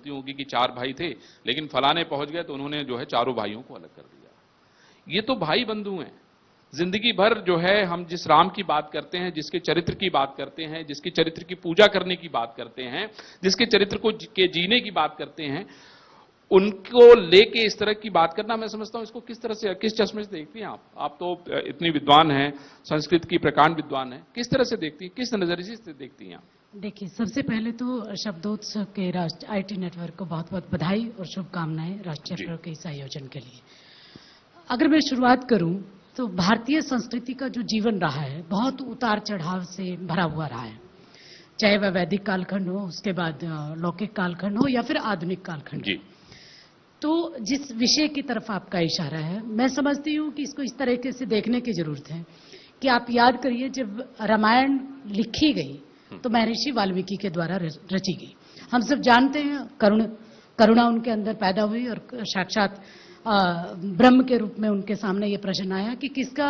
सुनती होंगी कि 4 भाई थे, लेकिन फलाने पहुंच गए तो उन्होंने जो है चारों भाइयों को अलग कर दिया। ये तो भाई बंधु हैं। जिंदगी भर जो है हम जिस राम की बात करते हैं, जिसके चरित्र की बात करते हैं, जिसके चरित्र की पूजा करने की बात करते हैं, जिसके चरित्र को के जीने की बात करते हैं, उनको लेके इस तरह की बात करना, मैं समझता हूं इसको किस तरह से, किस चश्मे से देखती हैं आप तो इतनी विद्वान हैं, संस्कृत की प्रकांड विद्वान हैं, किस तरह से देखती हैं, किस नजरिए से देखती हैं आप? देखिए, सबसे पहले तो शब्दोत्सव के राष्ट्र आईटी नेटवर्क को बहुत बहुत बधाई और शुभकामनाएं राष्ट्रीय पर्व के इस आयोजन के लिए। अगर मैं शुरुआत करूं तो भारतीय संस्कृति का जो जीवन रहा है बहुत उतार चढ़ाव से भरा हुआ रहा है, चाहे वह वैदिक कालखंड हो, उसके बाद लौकिक कालखंड हो या फिर आधुनिक कालखंड हो। तो जिस विषय की तरफ आपका इशारा है, मैं समझती हूं कि इसको इस तरीके से देखने की जरूरत है कि आप याद करिए, जब रामायण लिखी गई तो महर्षि वाल्मीकि के द्वारा रची गई। हम सब जानते हैं करुणा उनके अंदर पैदा हुई और साक्षात ब्रह्म के रूप में उनके सामने ये प्रश्न आया कि किसका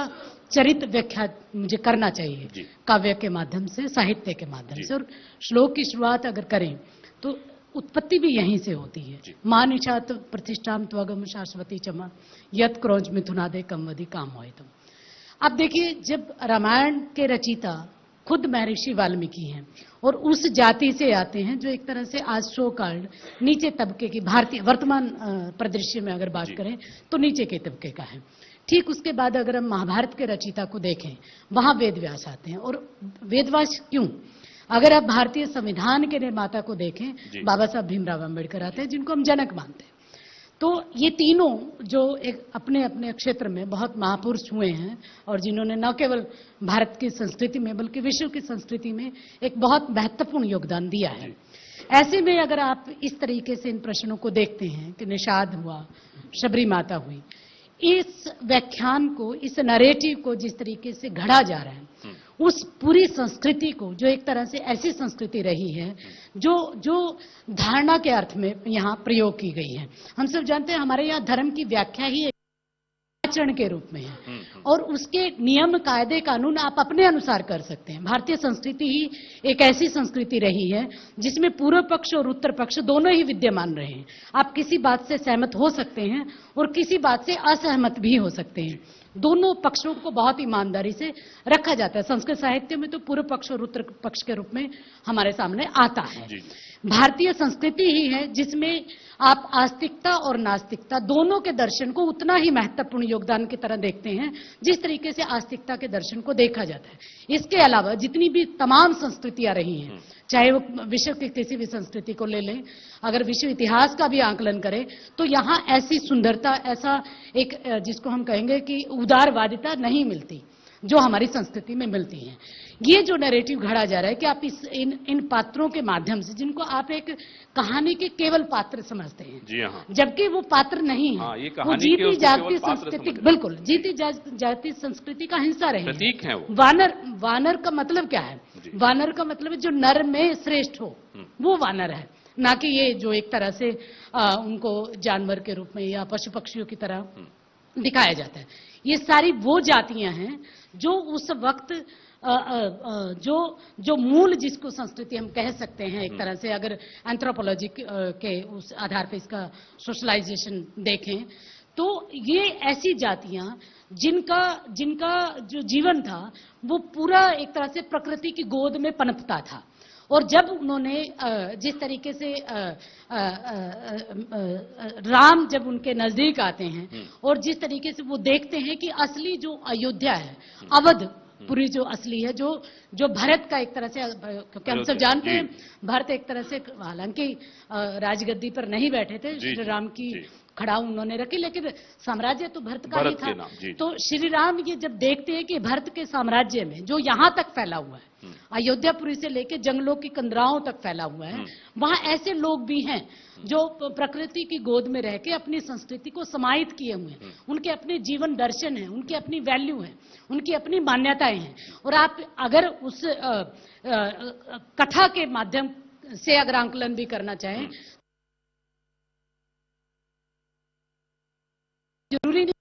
चरित्र व्याख्या मुझे करना चाहिए, काव्य के माध्यम से, साहित्य के माध्यम से। और श्लोक की शुरुआत अगर करें तो उत्पत्ति भी यहीं से होती है। मां निशात प्रतिष्ठाम त्वगम शाश्वती चमा यत क्रोज मिथुनादे कमवदी काम होयतम। अब देखिए, जब रामायण के रचयिता खुद महर्षि वाल्मीकि हैं और उस जाति से आते हैं जो एक तरह से आज सो कॉल्ड नीचे तबके की, भारतीय वर्तमान परिदृश्य में अगर बात करें तो नीचे के तबके का है। ठीक उसके बाद अगर हम महाभारत के रचयिता को देखें, वहां वेद व्यास आते हैं। और वेद व्यास क्यों? अगर आप भारतीय संविधान के निर्माता को देखें, बाबा साहब भीमराव अंबेडकर आते हैं, जिनको हम जनक मानते हैं। तो ये तीनों जो एक अपने अपने क्षेत्र में बहुत महापुरुष हुए हैं और जिन्होंने न केवल भारत की संस्कृति में बल्कि विश्व की संस्कृति में एक बहुत महत्वपूर्ण योगदान दिया है। ऐसे में अगर आप इस तरीके से इन प्रश्नों को देखते हैं कि निषाद हुआ, शबरी माता हुई, इस व्याख्यान को, इस नरेटिव को जिस तरीके से घड़ा जा रहा है, उस पूरी संस्कृति को, जो एक तरह से ऐसी संस्कृति रही है जो धारणा के अर्थ में यहाँ प्रयोग की गई है। हम सब जानते हैं हमारे यहाँ धर्म की व्याख्या ही आचरण के रूप में है और उसके नियम, कायदे, कानून आप अपने अनुसार कर सकते हैं। भारतीय संस्कृति ही एक ऐसी संस्कृति रही है जिसमें पूर्व पक्ष और उत्तर पक्ष दोनों ही विद्यमान रहे हैं। आप किसी बात से सहमत हो सकते हैं और किसी बात से असहमत भी हो सकते हैं। दोनों पक्षों को बहुत ईमानदारी से रखा जाता है। संस्कृत साहित्य में तो पूर्व पक्ष और उत्तर पक्ष के रूप में हमारे सामने आता है। भारतीय संस्कृति ही है जिसमें आप आस्तिकता और नास्तिकता दोनों के दर्शन को उतना ही महत्वपूर्ण योगदान की तरह देखते हैं जिस तरीके से आस्तिकता के दर्शन को देखा जाता है। इसके अलावा जितनी भी तमाम संस्कृतियां रही हैं, चाहे वो विश्व की किसी भी संस्कृति को ले लें, अगर विश्व इतिहास का भी आकलन करें तो यहां ऐसी सुंदरता, ऐसा एक जिसको हम कहेंगे कि उदारवादिता नहीं मिलती जो हमारी संस्कृति में मिलती है। ये जो नैरेटिव घड़ा जा रहा है कि आप इन पात्रों के माध्यम से, जिनको आप एक कहानी के केवल पात्र समझते हैं, जबकि वो पात्र नहीं है, वो जीती जागती संस्कृति, बिल्कुल जीती जागती संस्कृति का हिस्सा रहे प्रतीक है। वो वानर का मतलब क्या है? वानर का मतलब जो नर में श्रेष्ठ हो, वो वानर है, ना कि ये जो एक तरह से उनको जानवर के रूप में या पशु पक्षियों की तरह दिखाया जाता है। ये सारी वो जातियां हैं जो उस वक्त जो मूल, जिसको संस्कृति हम कह सकते हैं एक तरह से, अगर एंथ्रोपोलॉजी के उस आधार पर इसका सोशलाइजेशन देखें, तो ये ऐसी जातियां जिनका जो जीवन था वो पूरा एक तरह से प्रकृति की गोद में पनपता था। और जब उन्होंने जिस तरीके से राम जब उनके नजदीक आते हैं और जिस तरीके से वो देखते हैं कि असली जो अयोध्या है, अवध पूरी जो असली है, जो भरत का एक तरह से, क्योंकि हम सब जानते हैं भरत एक तरह से हालांकि राजगद्दी पर नहीं बैठे थे, श्री राम की खड़ा उन्होंने रखी, लेकिन साम्राज्य तो भरत का ही था। तो श्री राम ये जब देखते हैं कि भरत के साम्राज्य में जो यहां तक फैला हुआ है, अयोध्यापुरी से लेकर जंगलों की कंदराओं तक फैला हुआ है, वहां ऐसे लोग भी हैं जो प्रकृति की गोद में रह के अपनी संस्कृति को समाहित किए हुए हैं। उनके अपने जीवन दर्शन है, उनकी अपनी वैल्यू है, उनकी अपनी मान्यताएं हैं। और आप अगर उस कथा के माध्यम से अगर आंकलन भी करना चाहें, जरूरी नहीं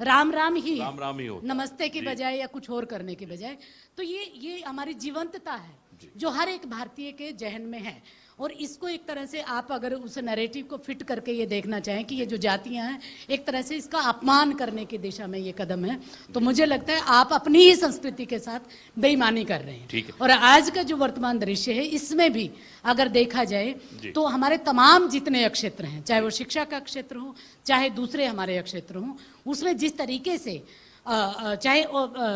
राम राम ही है, राम राम ही होता है। नमस्ते की जी। बजाय या कुछ और करने की बजाय। तो ये हमारी जीवंतता है जो हर एक भारतीय के जहन में है। और इसको एक तरह से आप अगर उस नैरेटिव को फिट करके ये देखना चाहें कि ये जो जातियां हैं एक तरह से इसका अपमान करने की दिशा में ये कदम है, तो मुझे लगता है आप अपनी ही संस्कृति के साथ बेईमानी कर रहे ठीक हैं। है। और आज का जो वर्तमान दृश्य है इसमें भी अगर देखा जाए जी। तो हमारे तमाम जितने क्षेत्र हैं, चाहे वो शिक्षा का क्षेत्र हो, चाहे दूसरे हमारे क्षेत्र हों, उसमें जिस तरीके से चाहे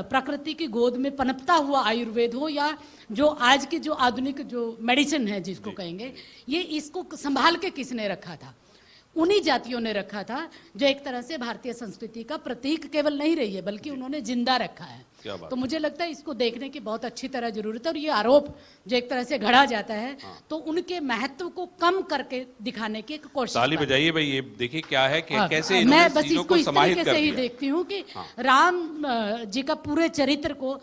प्रकृति की गोद में पनपता हुआ आयुर्वेद हो या जो आज की जो आधुनिक जो मेडिसिन है जिसको कहेंगे, ये इसको संभाल के किसने रखा था? उन्हीं जातियों ने रखा था जो एक तरह से भारतीय संस्कृति का प्रतीक केवल नहीं रही है बल्कि उन्होंने जिंदा रखा है। क्या बात तो मुझे लगता है इसको देखने की बहुत अच्छी तरह जरूरत है। और ये आरोप जो एक तरह से घड़ा जाता है तो उनके महत्व को कम करके दिखाने की एक कोशिश ताली कर रहे हैं। बजाइए भाई, ये देखिए क्या है कि हाँ, कैसे मैं इन्होंने बस चीजों इसको को इस समाहित तरीके कर से ही दिया। देखती हूँ कि राम जी का पूरे चरित्र को,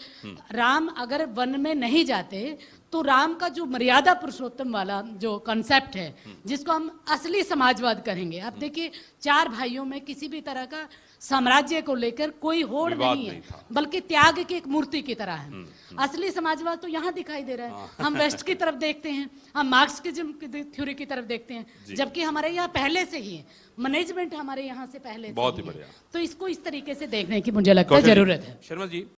राम अगर वन में नहीं जाते तो राम का जो मर्यादा पुरुषोत्तम वाला जो कॉन्सेप्ट है जिसको हम असली समाजवाद करेंगे, आप देखिए 4 भाइयों में किसी भी तरह का साम्राज्य को लेकर कोई होड़ विवाद नहीं नहीं है, था। बल्कि त्याग की एक मूर्ति की तरह है। असली समाजवाद तो यहाँ दिखाई दे रहा है। हम वेस्ट की तरफ देखते हैं, हम मार्क्सिज्म की थ्योरी की तरफ देखते हैं, जबकि हमारे यहाँ पहले से ही है, मैनेजमेंट हमारे यहाँ से पहले से बहुत ही ही है। बढ़िया। तो इसको इस तरीके से देखने की मुझे लगता है कौशल जी, जरूरत है। शर्मा जी